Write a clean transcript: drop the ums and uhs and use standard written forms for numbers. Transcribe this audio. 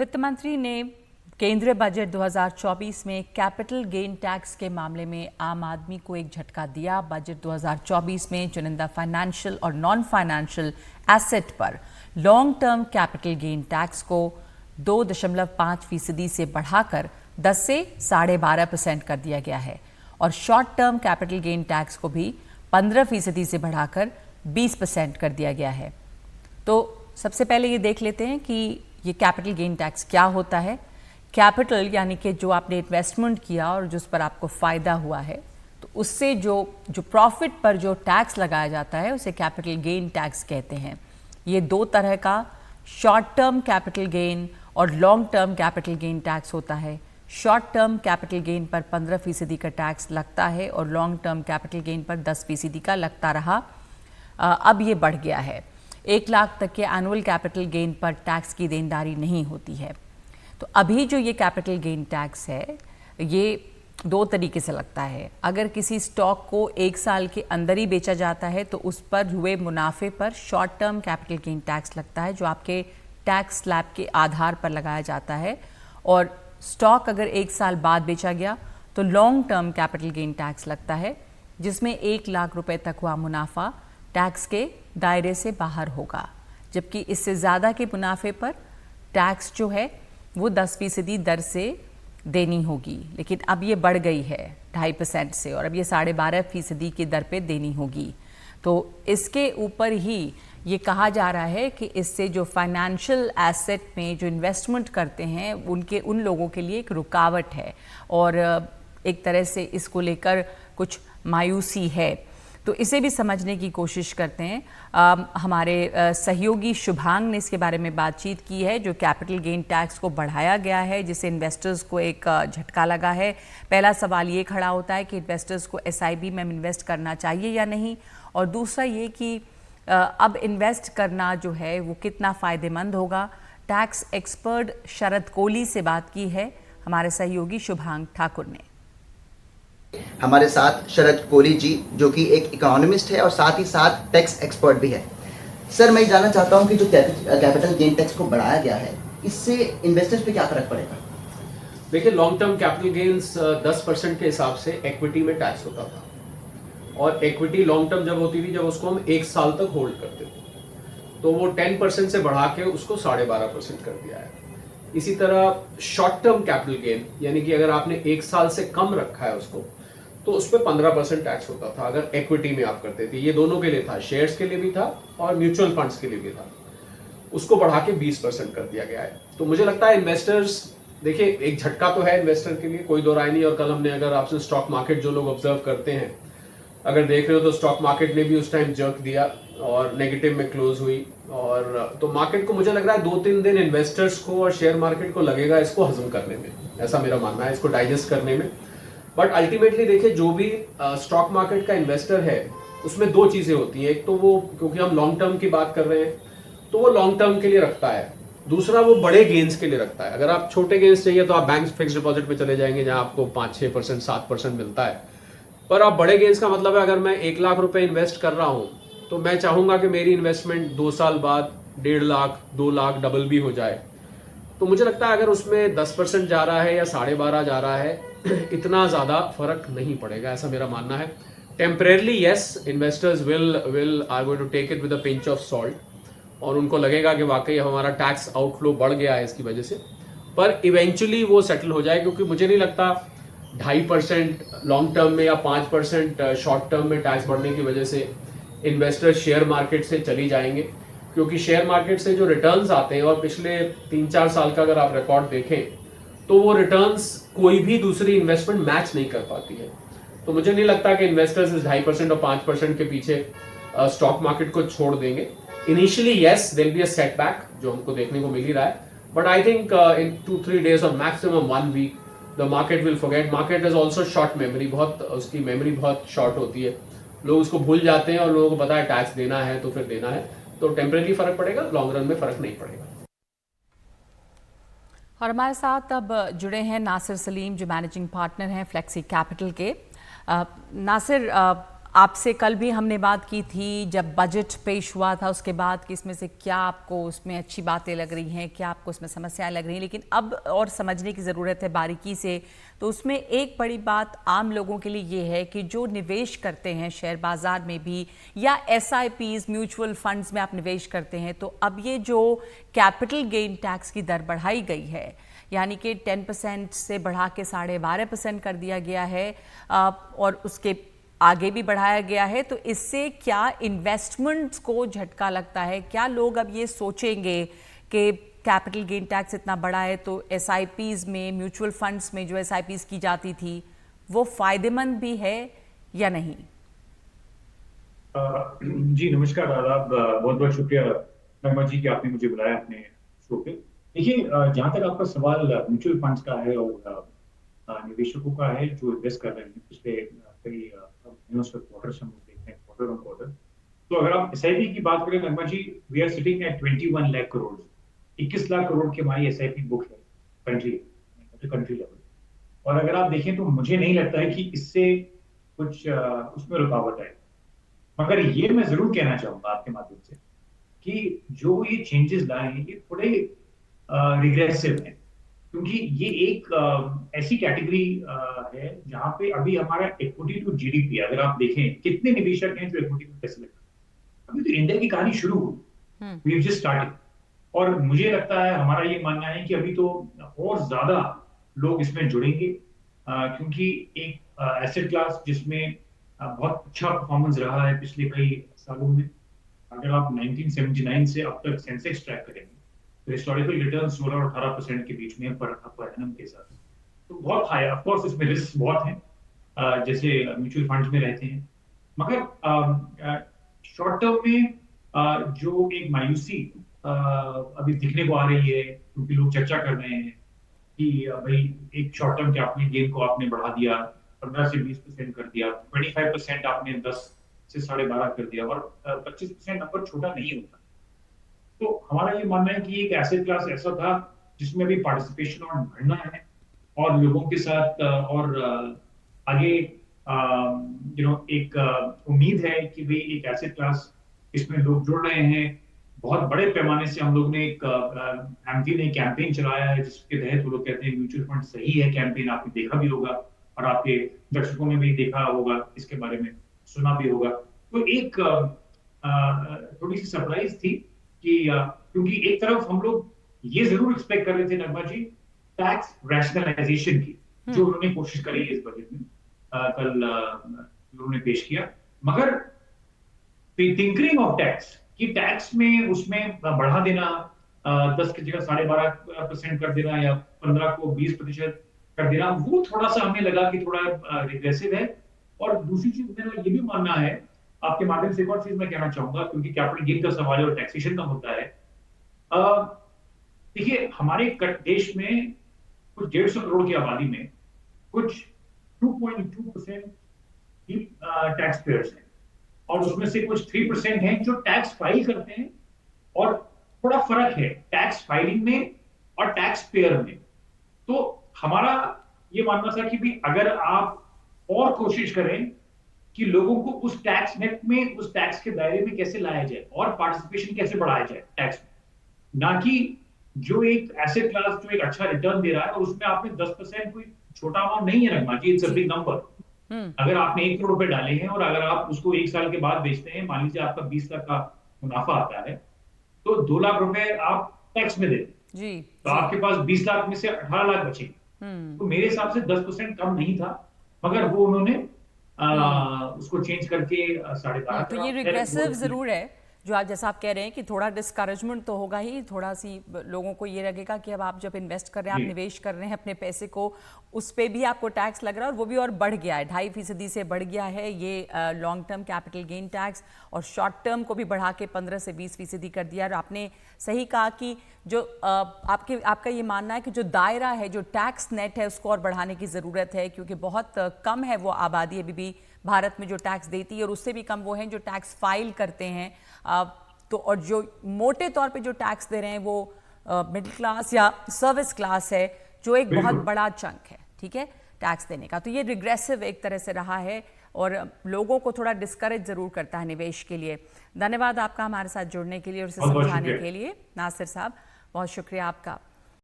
वित्त मंत्री ने केंद्रीय बजट 2024 में कैपिटल गेन टैक्स के मामले में आम आदमी को एक झटका दिया। बजट 2024 में चुनिंदा फाइनेंशियल और नॉन फाइनेंशियल एसेट पर long term capital gain tax को 2.5% से बढ़ाकर 10 से 12.5% कर दिया गया है और short term capital gain tax को भी 15% से बढ़ाकर 20% कर दिया गया है। तो सबसे पहले ये देख लेते हैं कि ये कैपिटल गेन टैक्स क्या होता है। कैपिटल यानी कि जो आपने इन्वेस्टमेंट किया और जिस पर आपको फ़ायदा हुआ है, तो उससे जो प्रॉफिट पर जो टैक्स लगाया जाता है उसे कैपिटल गेन टैक्स कहते हैं। ये दो तरह का शॉर्ट टर्म कैपिटल गेन और long term capital gain tax होता है। शॉर्ट टर्म कैपिटल गेन पर 15% का टैक्स लगता है और लॉन्ग टर्म कैपिटल गेन पर 10% का लगता रहा। अब ये बढ़ गया है। 1 लाख तक के एनुअल कैपिटल गेन पर टैक्स की देनदारी नहीं होती है। तो अभी जो ये कैपिटल गेन टैक्स है ये 2 तरीके से लगता है। अगर किसी स्टॉक को 1 साल के अंदर ही बेचा जाता है तो उस पर हुए मुनाफे पर short term capital gain tax लगता है, जो आपके टैक्स स्लैब के आधार पर लगाया जाता है। और स्टॉक अगर 1 साल बाद बेचा गया तो long term capital gain tax लगता है, जिसमें 1 लाख रुपए तक हुआ मुनाफा टैक्स के दायरे से बाहर होगा, जबकि इससे ज़्यादा के मुनाफे पर टैक्स जो है वो 10% दर से देनी होगी। लेकिन अब ये बढ़ गई है 2.5% से और अब ये 12.5% की दर पे देनी होगी। तो इसके ऊपर ही ये कहा जा रहा है कि इससे जो फाइनेंशियल एसेट में जो इन्वेस्टमेंट करते हैं उन लोगों के लिए एक रुकावट है और एक तरह से इसको लेकर कुछ मायूसी है। तो इसे भी समझने की कोशिश करते हैं। हमारे सहयोगी शुभांग ने इसके बारे में बातचीत की है। जो कैपिटल गेन टैक्स को बढ़ाया गया है जिससे इन्वेस्टर्स को एक झटका लगा है। पहला सवाल ये खड़ा होता है कि इन्वेस्टर्स को एसआईपी में इन्वेस्ट करना चाहिए या नहीं, और दूसरा ये कि अब इन्वेस्ट करना जो है वो कितना फ़ायदेमंद होगा। टैक्स एक्सपर्ट शरद कोहली से बात की है हमारे सहयोगी शुभांग ठाकुर ने। हमारे साथ शरद कोहली जी, जो कि एक इकोनॉमिस्ट है और साथ ही साथ टैक्स एक्सपर्ट भी है। सर, मैं जानना चाहता हूं कि जो कैपिटल गेन टैक्स को बढ़ाया गया है, इससे इन्वेस्टर्स पे क्या फर्क पड़ेगा? देखिए, लॉन्ग टर्म कैपिटल गेन्स 10% के हिसाब से इक्विटी में टैक्स होता था, और इक्विटी लॉन्ग टर्म जब होती थी जब उसको हम 1 साल तक होल्ड करते थे, तो वो 10% से बढ़ा के उसको 12.5% कर दिया है। इसी तरह शॉर्ट टर्म कैपिटल गेन, यानी कि अगर आपने 1 साल से कम रखा है उसको, तो उस पर 15% टैक्स होता था अगर इक्विटी में आप करते थे। ये दोनों के लिए था, शेयर्स के लिए भी था और म्यूचुअल फंड्स के लिए भी था। उसको बढ़ा के 20% कर दिया गया है। तो मुझे लगता है इन्वेस्टर्स, देखिए एक झटका तो है इन्वेस्टर के लिए, कोई दो राय नहीं। और कल हमने, अगर आपसे स्टॉक मार्केट जो लोग ऑब्जर्व करते हैं अगर देख रहे हो, तो स्टॉक मार्केट ने भी उस टाइम जर्क दिया और नेगेटिव में क्लोज हुई। और तो मार्केट को मुझे लग रहा है 2-3 दिन इन्वेस्टर्स को और शेयर मार्केट को लगेगा इसको हजम करने में, ऐसा मेरा मानना है, इसको डाइजेस्ट करने में। बट अल्टीमेटली देखिए, जो भी स्टॉक मार्केट का इन्वेस्टर है उसमें 2 चीजें होती हैं। एक तो वो, क्योंकि हम लॉन्ग टर्म की बात कर रहे हैं, तो वो लॉन्ग टर्म के लिए रखता है। दूसरा, वो बड़े गेन्स के लिए रखता है। अगर आप छोटे गेन्स चाहिए तो आप बैंक फिक्स डिपॉजिट में चले जाएंगे जहां आपको 5-6%, 7% मिलता है। पर आप बड़े गेन्स का मतलब है, अगर मैं 1 लाख रुपए इन्वेस्ट कर रहा हूं तो मैं चाहूंगा कि मेरी इन्वेस्टमेंट 2 साल बाद 1.5 लाख, 2 लाख डबल भी हो जाए। तो मुझे लगता है अगर उसमें 10% जा रहा है या 12.5 जा रहा है, इतना ज्यादा फर्क नहीं पड़ेगा, ऐसा मेरा मानना है। Temporarily yes, investors will are going to take it with a pinch of salt, और उनको लगेगा कि वाकई हमारा टैक्स आउटफ्लो बढ़ गया है इसकी वजह से। पर इवेंचुअली वो सेटल हो जाए, क्योंकि मुझे नहीं लगता 2.5% लॉन्ग टर्म में या 5% शॉर्ट टर्म में टैक्स बढ़ने की वजह से इन्वेस्टर शेयर मार्केट से चली जाएंगे। क्योंकि शेयर मार्केट से जो रिटर्न्स आते हैं, और पिछले 3-4 साल का अगर आप रिकॉर्ड देखें, तो वो रिटर्न्स कोई भी दूसरी इन्वेस्टमेंट मैच नहीं कर पाती है। तो मुझे नहीं लगता कि इन्वेस्टर्स इस 2.5% और 5% के पीछे स्टॉक मार्केट को छोड़ देंगे। Initially yes, there will be a setback, जो हमको देखने को मिल ही रहा है। But I think in 2-3 days और maximum 1 week the market will forget. Market is also short memory, बहुत उसकी मेमोरी बहुत शॉर्ट होती है। लोग उसको भूल जाते हैं और लोगों को पता है टैक्स देना है तो फिर देना है। तो टेम्परेरी फर्क पड़ेगा, लॉन्ग रन में फर्क नहीं पड़ेगा। और हमारे साथ अब जुड़े हैं नासिर सलीम, जो मैनेजिंग पार्टनर हैं फ्लेक्सी कैपिटल के। नासिर, आपसे कल भी हमने बात की थी जब बजट पेश हुआ था उसके बाद कि इसमें से क्या आपको उसमें अच्छी बातें लग रही हैं, क्या आपको उसमें समस्याएं लग रही हैं, लेकिन अब और समझने की ज़रूरत है बारीकी से। तो उसमें एक बड़ी बात आम लोगों के लिए ये है कि जो निवेश करते हैं शेयर बाज़ार में भी या SIPs म्यूचुअल फंड्स में आप निवेश करते हैं, तो अब ये जो कैपिटल गेन टैक्स की दर बढ़ाई गई है, यानी कि 10% से बढ़ा के 12.5% कर दिया गया है और उसके आगे भी बढ़ाया गया है, तो इससे क्या इन्वेस्टमेंट्स को झटका लगता है? क्या लोग अब ये सोचेंगे कि कैपिटल गेन टैक्स इतना बड़ा है तो SIPs में, म्यूचुअल फंड्स में जो SIPs की जाती थी वो फायदेमंद भी है या नहीं? जी नमस्कार, आदाब। बहुत बहुत शुक्रिया नगमा जी कि आपने मुझे बुलाया अपने शो पे। देखिए, जहाँ तक आपका सवाल म्यूचुअल फंड्स का है और निवेशकों का है जो इन्वेस्ट कर रहे हैं पिछले कई महीनों से, क्वार्टर से हम देखते हैं, क्वार्टर ऑन क्वार्टर। तो अगर आप SIP की बात करें Nagma ji, we are sitting at 21 lakh crore, 21 lakh crore की हमारी SIP बुक है कंट्री लेवल। और अगर आप देखें तो मुझे नहीं लगता है कि इससे कुछ उसमें रुकावट है। मगर ये मैं जरूर कहना चाहूंगा आपके माध्यम से कि जो ये चेंजेस लाए हैं ये थोड़े रिग्रेसिव हैं, क्योंकि ये एक ऐसी कैटेगरी है जहां पे अभी हमारा इक्विटी टू GDP, अगर आप देखें कितने निवेशक हैं जो इक्विटी में पैसे लगाते हैं। अभी तो इंडिया की कहानी शुरू हुई, वी हैव जस्ट स्टार्टेड। और मुझे लगता है, हमारा ये मानना है कि अभी तो और ज्यादा लोग इसमें जुड़ेंगे, क्योंकि एक एसेट क्लास जिसमें बहुत अच्छा परफॉर्मेंस रहा है पिछले कई सालों में। अगर आप 1979 से अब तक सेंसेक्स ट्रैक करेंगे तो हिस्टोरिकल रिटर्न 16 और 18% के बीच में पर एनम के साथ, तो बहुत हाई। ऑफ कोर्स इसमें रिस्क बहुत हैं, जैसे म्यूचुअल फंड्स में रहते हैं। मगर शॉर्ट टर्म में जो एक मायूसी अभी दिखने को आ रही है, क्योंकि लोग चर्चा कर रहे हैं कि भाई एक शॉर्ट टर्म कैपिटल गेन को आपने बढ़ा दिया, 15 से 20% कर दिया, 25% आपने 10 से 12.5 कर दिया, और 25% नंबर छोटा नहीं होता। तो हमारा ये मानना है कि एक एसेट क्लास ऐसा था जिसमें भी पार्टिसिपेशन और बढ़ना है, और लोगों के साथ और आगे एक उम्मीद है कि भाई एक एसेट क्लास इसमें लोग जुड़ रहे हैं। बहुत बड़े पैमाने से हम लोग ने एक कैंपेन चलाया है जिसके तहत वो लोग कहते हैं म्यूचुअल फंड सही है। कैंपेन आपने देखा भी होगा और आपके दर्शकों ने भी देखा होगा, इसके बारे में सुना भी होगा। तो एक थोड़ी सी सरप्राइज थी कि क्योंकि एक तरफ हम लोग ये जरूर एक्सपेक्ट कर रहे थे नगमा जी, टैक्स रैशनलाइजेशन की जो उन्होंने कोशिश करी है इस बजट में, कल उन्होंने पेश किया। मगर टिंकरिंग ऑफ टैक्स कि टैक्स में उसमें बढ़ा देना, 10 की जगह 12.5% कर देना या 15 को 20% कर देना, वो थोड़ा सा हमें लगा कि थोड़ा रिग्रेसिव है। और दूसरी चीज मेरा ये भी मानना है, आपके माध्यम से एक और चीज मैं कहना चाहूंगा, क्योंकि कैपिटल गेन का सवाल है और टैक्सेशन का मुद्दा है। देखिए, हमारे देश में कुछ 150 करोड़ की आबादी में कुछ 2.2% ही टैक्स पेयर्स हैं, और उसमें से कुछ 3% हैं जो टैक्स फाइल करते हैं। और थोड़ा फर्क है टैक्स फाइलिंग में और टैक्स पेयर में। तो हमारा ये मानना था कि भी अगर आप और कोशिश करें कि लोगों को उस टैक्स नेट में, उस टैक्स के दायरे में कैसे लाया जाए और पार्टिसिपेशन कैसे बढ़ाया जाए टैक्स में, ना कि जो एक एसेट क्लास जो एक अच्छा रिटर्न दे रहा है और उसमें आपने 10%, कोई छोटा अमाउंट नहीं है नगमा जी, इट्स अ बिग नंबर। अगर आपने 1 करोड़ रुपए डाले हैं और अगर आप उसको 1 साल के बाद बेचते हैं, मान लीजिए आपका 20 लाख का मुनाफा आता है, तो 2 लाख रुपए आप टैक्स में देते हैं, तो आपके पास 20 लाख में से 18 लाख बचेंगे। तो मेरे हिसाब से 10% कम नहीं था, मगर वो उन्होंने उसको चेंज करके 12.5। तो ये रिग्रेसिव जरूर है, जो आप जैसा आप कह रहे हैं कि थोड़ा डिस्करेजमेंट तो होगा ही, थोड़ा सी लोगों को ये लगेगा कि अब आप जब इन्वेस्ट कर रहे हैं, आप निवेश कर रहे हैं अपने पैसे को, उस पे भी आपको टैक्स लग रहा है, और वो भी और बढ़ गया है, 2.5% से बढ़ गया है ये long term capital gain tax, और शॉर्ट टर्म को भी बढ़ा के 15 से 20% कर दिया। और आपने सही कहा कि जो आपका ये मानना है कि जो दायरा है, जो टैक्स नेट है, उसको और बढ़ाने की ज़रूरत है, क्योंकि बहुत कम है वो आबादी अभी भी भारत में जो टैक्स देती है, और उससे भी कम वो हैं जो टैक्स फाइल करते हैं। तो और जो मोटे तौर पे जो टैक्स दे रहे हैं वो मिडिल क्लास या सर्विस क्लास है, जो एक बहुत बड़ा चंक है, ठीक है, टैक्स देने का। तो ये रिग्रेसिव एक तरह से रहा है और लोगों को थोड़ा डिस्करेज ज़रूर करता है निवेश के लिए। धन्यवाद आपका हमारे साथ जुड़ने के लिए और इसे बहुत बहुत समझाने शुक्रिया। के लिए। नासिर साहब, बहुत शुक्रिया आपका।